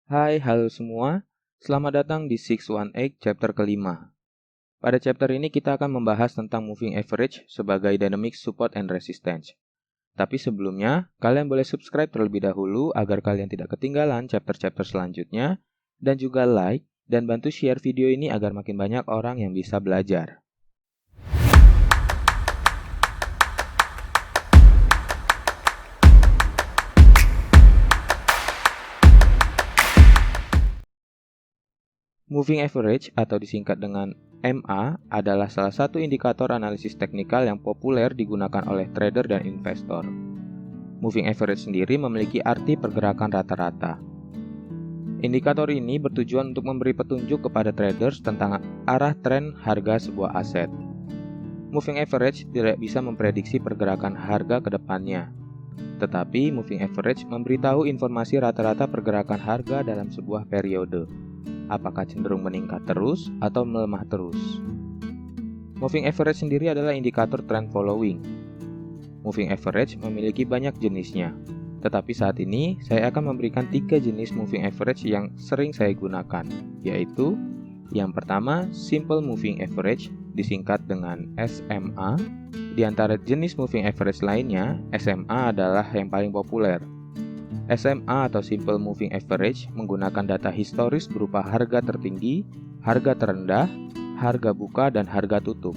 Hai, halo semua. Selamat datang di 618 chapter kelima. Pada chapter ini kita akan membahas tentang moving average sebagai dynamic support and resistance. Tapi sebelumnya, kalian boleh subscribe terlebih dahulu agar kalian tidak ketinggalan chapter-chapter selanjutnya, dan juga like dan bantu share video ini agar makin banyak orang yang bisa belajar. Moving average atau disingkat dengan MA adalah salah satu indikator analisis teknikal yang populer digunakan oleh trader dan investor. Moving average sendiri memiliki arti pergerakan rata-rata. Indikator ini bertujuan untuk memberi petunjuk kepada traders tentang arah tren harga sebuah aset. Moving average tidak bisa memprediksi pergerakan harga ke depannya, tetapi moving average memberitahu informasi rata-rata pergerakan harga dalam sebuah periode. Apakah cenderung meningkat terus atau melemah terus. Moving average sendiri adalah indikator trend following. Moving average memiliki banyak jenisnya, tetapi saat ini saya akan memberikan 3 jenis moving average yang sering saya gunakan, yaitu yang pertama, simple moving average, disingkat dengan SMA. Di antara jenis moving average lainnya, SMA adalah yang paling populer. SMA atau Simple Moving Average menggunakan data historis berupa harga tertinggi, harga terendah, harga buka, dan harga tutup.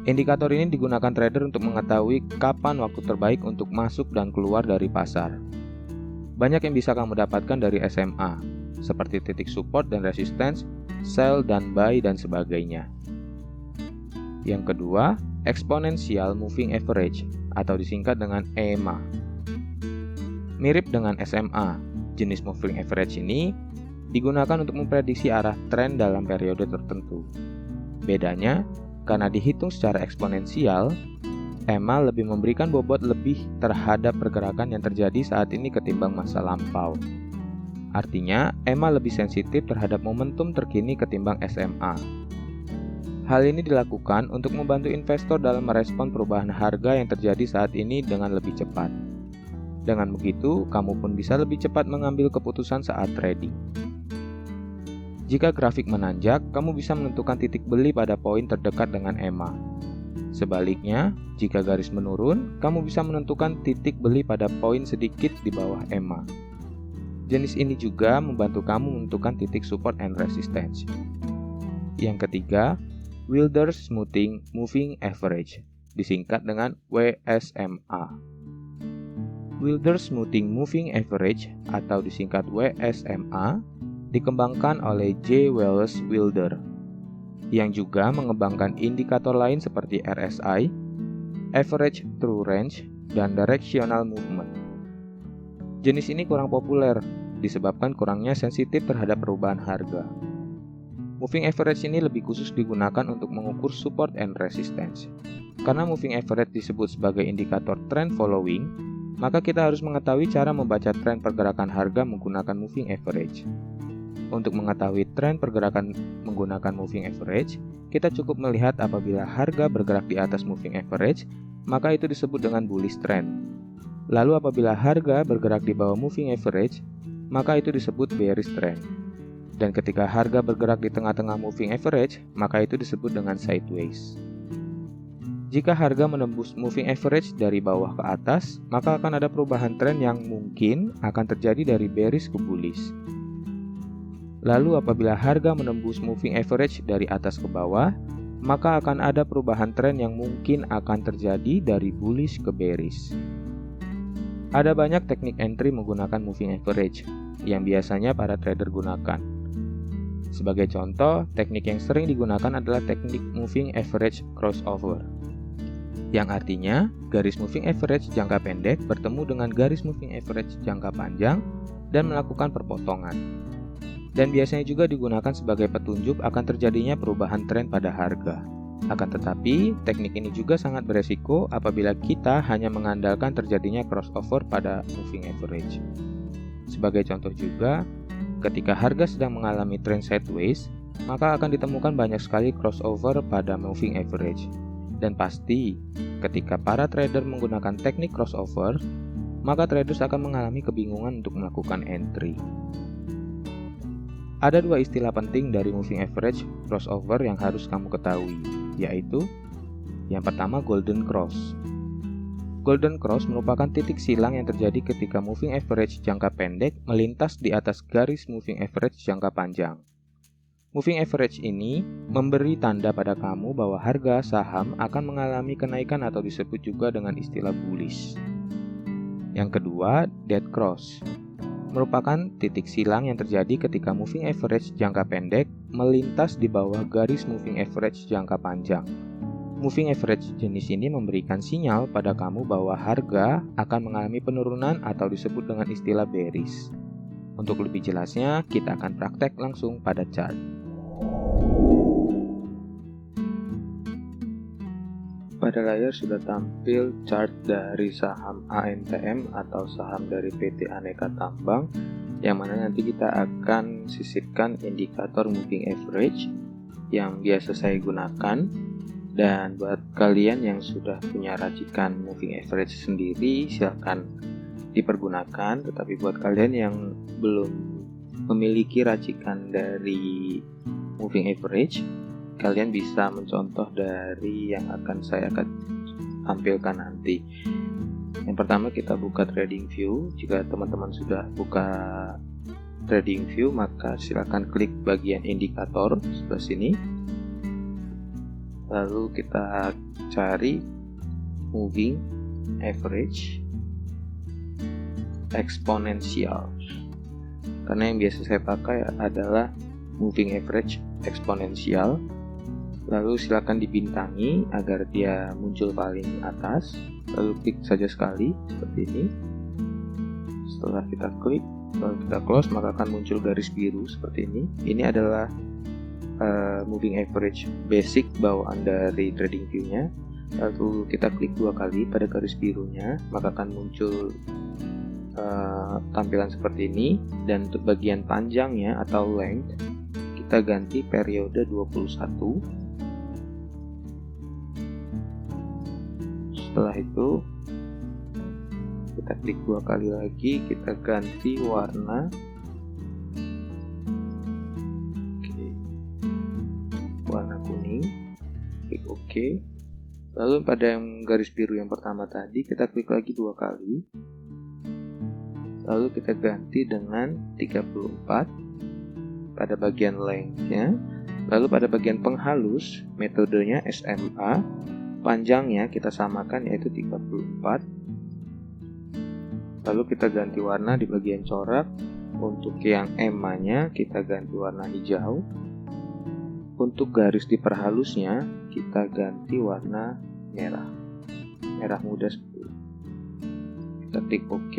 Indikator ini digunakan trader untuk mengetahui kapan waktu terbaik untuk masuk dan keluar dari pasar. Banyak yang bisa kamu dapatkan dari SMA, seperti titik support dan resistance, sell dan buy, dan sebagainya. Yang kedua, Exponential Moving Average atau disingkat dengan EMA. Mirip dengan SMA, jenis moving average ini digunakan untuk memprediksi arah tren dalam periode tertentu. Bedanya, karena dihitung secara eksponensial, EMA lebih memberikan bobot lebih terhadap pergerakan yang terjadi saat ini ketimbang masa lampau. Artinya, EMA lebih sensitif terhadap momentum terkini ketimbang SMA. Hal ini dilakukan untuk membantu investor dalam merespon perubahan harga yang terjadi saat ini dengan lebih cepat. Dengan begitu, kamu pun bisa lebih cepat mengambil keputusan saat trading. Jika grafik menanjak, kamu bisa menentukan titik beli pada poin terdekat dengan EMA. Sebaliknya, jika garis menurun, kamu bisa menentukan titik beli pada poin sedikit di bawah EMA. Jenis ini juga membantu kamu menentukan titik support and resistance. Yang ketiga, Wilder Smoothing Moving Average, disingkat dengan WSMA. Wilder Smoothing Moving Average atau disingkat WSMA dikembangkan oleh J. Wallace Wilder, yang juga mengembangkan indikator lain seperti RSI, Average True Range, dan Directional Movement. Jenis ini kurang populer disebabkan kurangnya sensitif terhadap perubahan harga. Moving average ini lebih khusus digunakan untuk mengukur support and resistance. Karena moving average disebut sebagai indikator trend following, maka kita harus mengetahui cara membaca tren pergerakan harga menggunakan moving average. Untuk mengetahui tren pergerakan menggunakan moving average, kita cukup melihat apabila harga bergerak di atas moving average, maka itu disebut dengan bullish trend. Lalu apabila harga bergerak di bawah moving average, maka itu disebut bearish trend. Dan ketika harga bergerak di tengah-tengah moving average, maka itu disebut dengan sideways. Jika harga menembus moving average dari bawah ke atas, maka akan ada perubahan tren yang mungkin akan terjadi dari bearish ke bullish. Lalu apabila harga menembus moving average dari atas ke bawah, maka akan ada perubahan tren yang mungkin akan terjadi dari bullish ke bearish. Ada banyak teknik entry menggunakan moving average yang biasanya para trader gunakan. Sebagai contoh, teknik yang sering digunakan adalah teknik moving average crossover, yang artinya garis moving average jangka pendek bertemu dengan garis moving average jangka panjang dan melakukan perpotongan. Dan biasanya juga digunakan sebagai petunjuk akan terjadinya perubahan tren pada harga. Akan tetapi, teknik ini juga sangat beresiko apabila kita hanya mengandalkan terjadinya crossover pada moving average. Sebagai contoh juga, ketika harga sedang mengalami trend sideways, maka akan ditemukan banyak sekali crossover pada moving average. Dan pasti, ketika para trader menggunakan teknik crossover, maka traders akan mengalami kebingungan untuk melakukan entry. Ada dua istilah penting dari moving average crossover yang harus kamu ketahui, yaitu yang pertama golden cross. Golden cross merupakan titik silang yang terjadi ketika moving average jangka pendek melintas di atas garis moving average jangka panjang. Moving average ini memberi tanda pada kamu bahwa harga saham akan mengalami kenaikan atau disebut juga dengan istilah bullish. Yang kedua, dead cross merupakan titik silang yang terjadi ketika moving average jangka pendek melintas di bawah garis moving average jangka panjang. Moving average jenis ini memberikan sinyal pada kamu bahwa harga akan mengalami penurunan atau disebut dengan istilah bearish. Untuk lebih jelasnya, kita akan praktek langsung pada chart. Pada layar sudah tampil chart dari saham AMTM atau saham dari PT Aneka Tambang, yang mana nanti kita akan sisipkan indikator moving average yang biasa saya gunakan. Dan buat kalian yang sudah punya racikan moving average sendiri, silakan dipergunakan. Tetapi buat kalian yang belum memiliki racikan dari moving average, kalian bisa mencontoh dari yang akan saya tampilkan nanti. Yang pertama kita buka TradingView. Jika teman-teman sudah buka TradingView, maka silakan klik bagian indikator sebelah sini. Lalu kita cari moving average eksponensial. Karena yang biasa saya pakai adalah moving average eksponensial. Lalu silakan dibintangi agar dia muncul paling atas. Lalu klik saja sekali seperti ini. Setelah kita klik, lalu kita close, maka akan muncul garis biru seperti ini. Ini adalah moving average basic bawaan dari TradingView-nya. Lalu kita klik dua kali pada garis birunya, maka akan muncul tampilan seperti ini. Dan untuk bagian panjangnya atau length, kita ganti periode 21. Setelah itu kita klik dua kali lagi, kita ganti warna. Warna kuning, klik OK. Lalu pada yang garis biru yang pertama tadi, kita klik lagi dua kali. Lalu kita ganti dengan 34 pada bagian length-nya. Lalu pada bagian penghalus, metodenya SMA, panjangnya kita samakan yaitu 34. Lalu kita ganti warna di bagian corak. Untuk yang EMA-nya kita ganti warna hijau. Untuk garis di perhalusnya kita ganti warna merah muda seperti ini. Kita klik OK.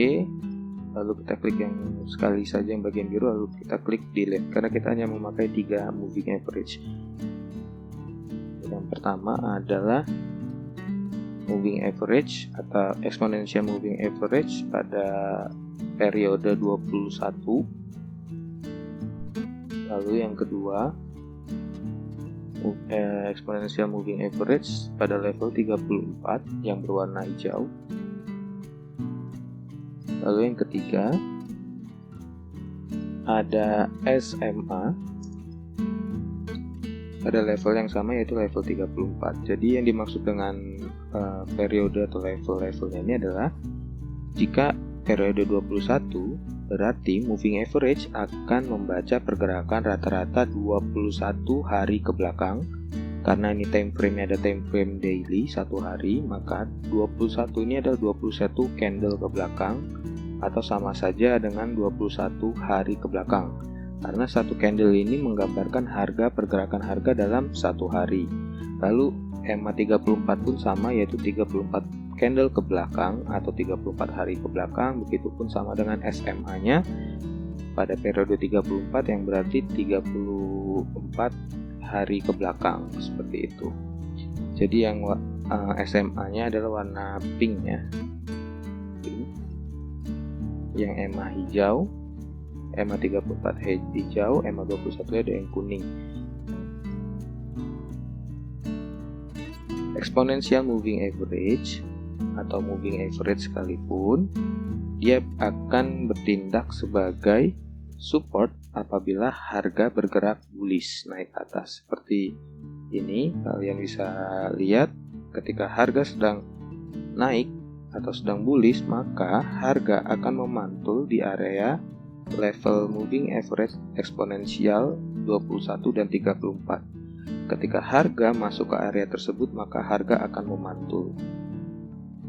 Lalu kita klik yang sekali saja yang bagian biru, lalu kita klik delete karena kita hanya memakai 3 moving average. Yang pertama adalah moving average atau exponential moving average pada periode 21. Lalu yang kedua exponential moving average pada level 34 yang berwarna hijau. Lalu yang ketiga ada SMA pada level yang sama yaitu level 34. Jadi yang dimaksud dengan periode atau level-levelnya ini adalah jika periode 21 berarti moving average akan membaca pergerakan rata-rata 21 hari ke belakang. Karena ini time frame-nya ada time frame daily 1 hari, maka 21 ini adalah 21 candle ke belakang atau sama saja dengan 21 hari ke belakang. Karena satu candle ini menggambarkan pergerakan harga dalam 1 hari. Lalu EMA 34 pun sama, yaitu 34 candle ke belakang atau 34 hari ke belakang. Begitupun sama dengan SMA-nya pada periode 34 yang berarti 34 hari ke belakang, seperti itu. Jadi yang SMA-nya adalah warna pink ya. Pink. Yang EMA hijau, EMA 34 hijau, EMA 21 ada yang kuning. Exponential moving average atau moving average sekalipun, dia akan bertindak sebagai support apabila harga bergerak bullish naik ke atas. Seperti ini, kalian bisa lihat ketika harga sedang naik atau sedang bullish, maka harga akan memantul di area level moving average eksponensial 21 dan 34. Ketika harga masuk ke area tersebut, maka harga akan memantul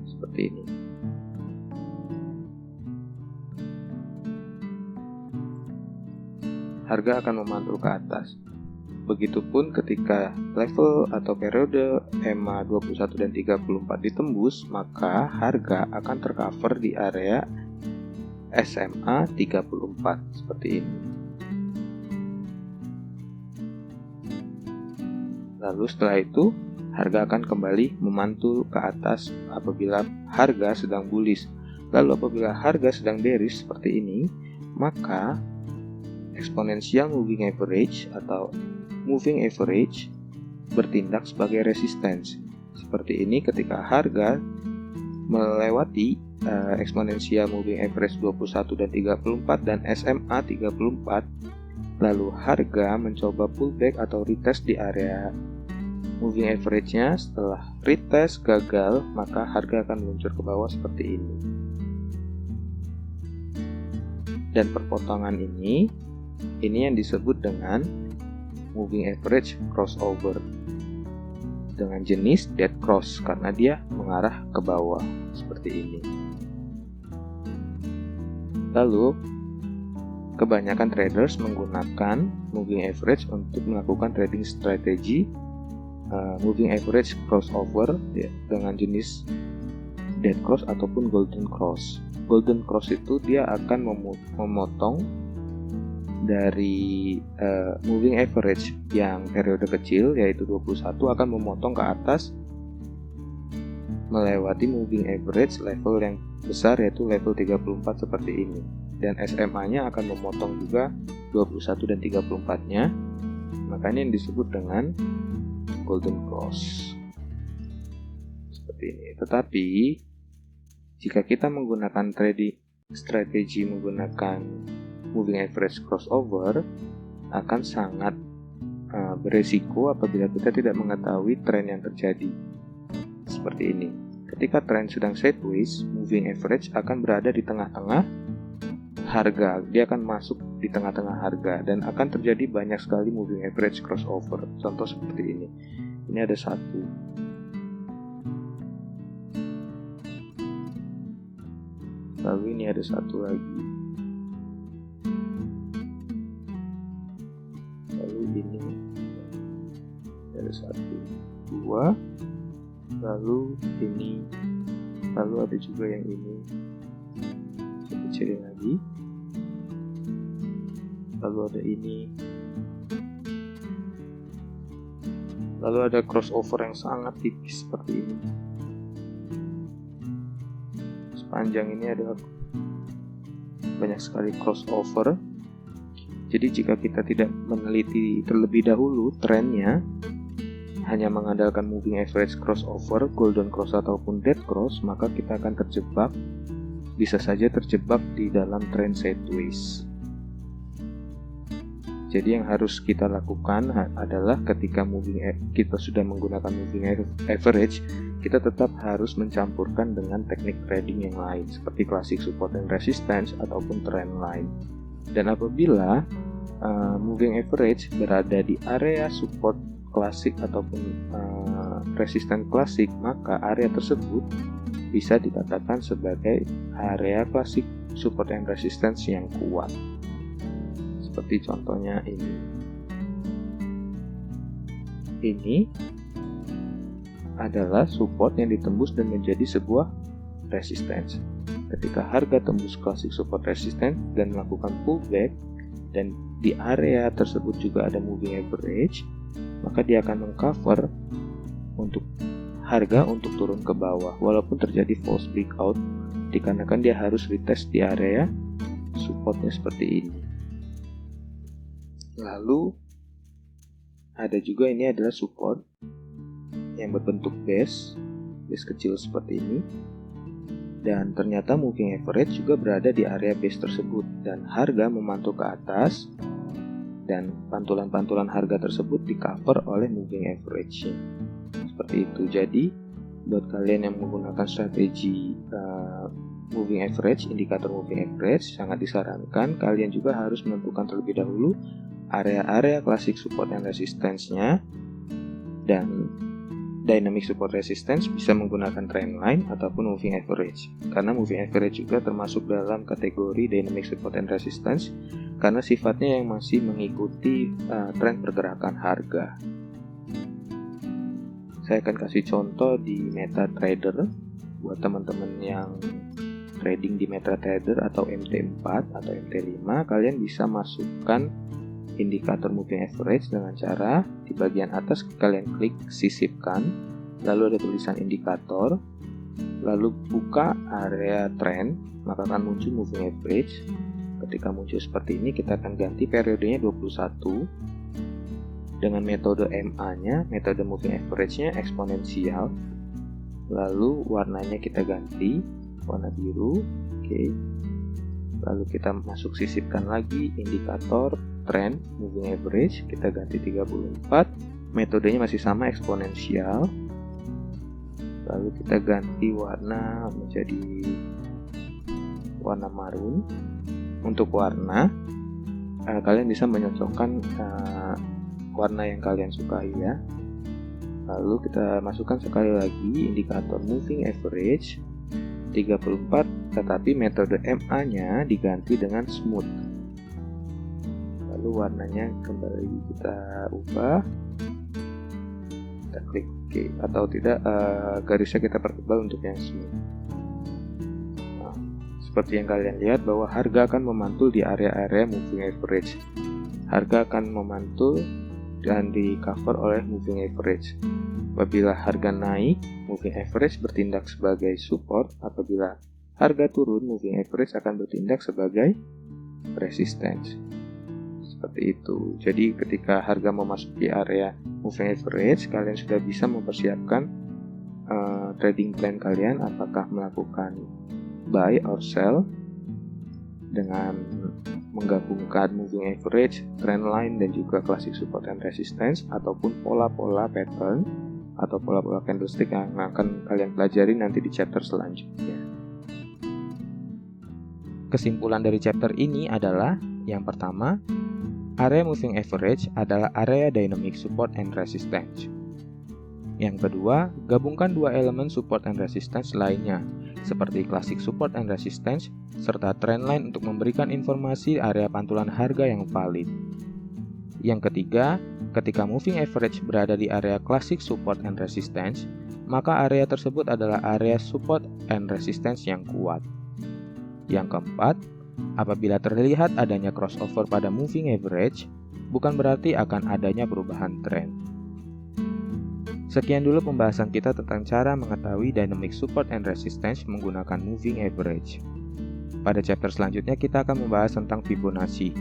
seperti ini. Harga akan memantul ke atas. Begitupun ketika level atau periode EMA 21 dan 34 ditembus, maka harga akan tercover di area SMA 34 seperti ini. Lalu setelah itu, harga akan kembali memantul ke atas apabila harga sedang bullish. Lalu apabila harga sedang bearish seperti ini, maka exponential moving average atau moving average bertindak sebagai resistance. Seperti ini ketika harga melewati exponential moving average 21 dan 34 dan SMA 34, lalu harga mencoba pullback atau retest di area moving average-nya. Setelah retest gagal, maka harga akan meluncur ke bawah seperti ini. Dan perpotongan ini yang disebut dengan moving average crossover dengan jenis dead cross karena dia mengarah ke bawah seperti ini. Lalu kebanyakan traders menggunakan moving average untuk melakukan trading strategi moving average crossover ya, dengan jenis dead cross ataupun golden cross. Golden cross itu dia akan memotong dari moving average yang periode kecil yaitu 21 akan memotong ke atas melewati moving average level yang besar yaitu level 34 seperti ini, dan SMA-nya akan memotong juga 21 dan 34-nya, makanya yang disebut dengan golden cross seperti ini. Tetapi jika kita menggunakan trading strategi menggunakan moving average crossover, akan sangat beresiko apabila kita tidak mengetahui tren yang terjadi. Seperti ini. Ketika tren sedang sideways, moving average akan berada di tengah-tengah harga. Dia akan masuk di tengah-tengah harga dan akan terjadi banyak sekali moving average crossover. Contoh seperti ini. Ini ada satu. Lalu ini ada satu lagi. Ini ada 1, 2, lalu ini, lalu ada juga yang ini. Saya kecilin lagi, lalu ada ini, lalu ada crossover yang sangat tipis seperti ini. Sepanjang ini ada banyak sekali crossover. Jadi jika kita tidak meneliti terlebih dahulu trennya, hanya mengandalkan moving average crossover, golden cross ataupun dead cross, maka kita akan terjebak, bisa saja terjebak di dalam tren sideways. Jadi yang harus kita lakukan adalah ketika kita sudah menggunakan moving average, kita tetap harus mencampurkan dengan teknik trading yang lain seperti classic support and resistance ataupun trend line. Dan apabila moving average berada di area support klasik ataupun resistance klasik, maka area tersebut bisa dikatakan sebagai area klasik support and resistance yang kuat. Seperti contohnya ini. Ini adalah support yang ditembus dan menjadi sebuah resistance. Ketika harga tembus classic support resistance dan melakukan pullback dan di area tersebut juga ada moving average, maka dia akan mengcover untuk harga untuk turun ke bawah walaupun terjadi false breakout, dikarenakan dia harus retest di area supportnya seperti ini. Lalu ada juga ini adalah support yang berbentuk base kecil seperti ini. Dan ternyata moving average juga berada di area base tersebut dan harga memantul ke atas dan pantulan-pantulan harga tersebut di cover oleh moving average. Seperti itu. Jadi buat kalian yang menggunakan strategi moving average, indikator moving average, sangat disarankan kalian juga harus menentukan terlebih dahulu area-area classic support and resistance-nya, dan dynamic support resistance bisa menggunakan trendline ataupun moving average. Karena moving average juga termasuk dalam kategori dynamic support and resistance karena sifatnya yang masih mengikuti tren pergerakan harga. Saya akan kasih contoh di MetaTrader buat teman-teman yang trading di MetaTrader atau MT4 atau MT5, kalian bisa masukkan indikator moving average dengan cara di bagian atas kalian klik sisipkan, lalu ada tulisan indikator, lalu buka area trend, maka akan muncul moving average. Ketika muncul seperti ini, kita akan ganti periodenya 21 dengan metode MA-nya, metode moving average-nya eksponensial. Lalu warnanya kita ganti warna biru, oke. Lalu kita masuk sisipkan lagi indikator trend moving average, kita ganti 34, metodenya masih sama eksponensial. Lalu kita ganti warna menjadi warna marun. Untuk warna kalian bisa menyocokkan warna yang kalian sukai ya. Lalu kita masukkan sekali lagi indikator moving average 34, tetapi metode MA-nya diganti dengan smooth. Lalu warnanya kembali kita ubah, kita klik OK, atau tidak garisnya kita pertebal untuk yang smooth. Nah, seperti yang kalian lihat bahwa harga akan memantul di area-area moving average. Harga akan memantul dan di cover oleh moving average. Apabila harga naik, moving average bertindak sebagai support. Apabila harga turun, moving average akan bertindak sebagai resistance. Seperti itu. Jadi ketika harga memasuki area moving average, kalian sudah bisa mempersiapkan trading plan kalian, apakah melakukan buy or sell dengan menggabungkan moving average, trendline, dan juga classic support and resistance, ataupun pola-pola pattern atau pola-pola candlestick yang akan kalian pelajari nanti di chapter selanjutnya. Kesimpulan dari chapter ini adalah yang pertama, area moving average adalah area dynamic support and resistance. Yang kedua, gabungkan dua elemen support and resistance lainnya, seperti classic support and resistance, serta trendline untuk memberikan informasi area pantulan harga yang valid. Yang ketiga, ketika moving average berada di area classic support and resistance, maka area tersebut adalah area support and resistance yang kuat. Yang keempat, apabila terlihat adanya crossover pada moving average, bukan berarti akan adanya perubahan tren. Sekian dulu pembahasan kita tentang cara mengetahui dynamic support and resistance menggunakan moving average. Pada chapter selanjutnya kita akan membahas tentang Fibonacci.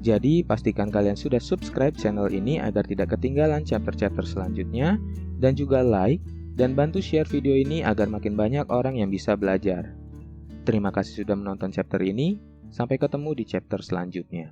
Jadi pastikan kalian sudah subscribe channel ini agar tidak ketinggalan chapter-chapter selanjutnya, dan juga like dan bantu share video ini agar makin banyak orang yang bisa belajar. Terima kasih sudah menonton chapter ini, sampai ketemu di chapter selanjutnya.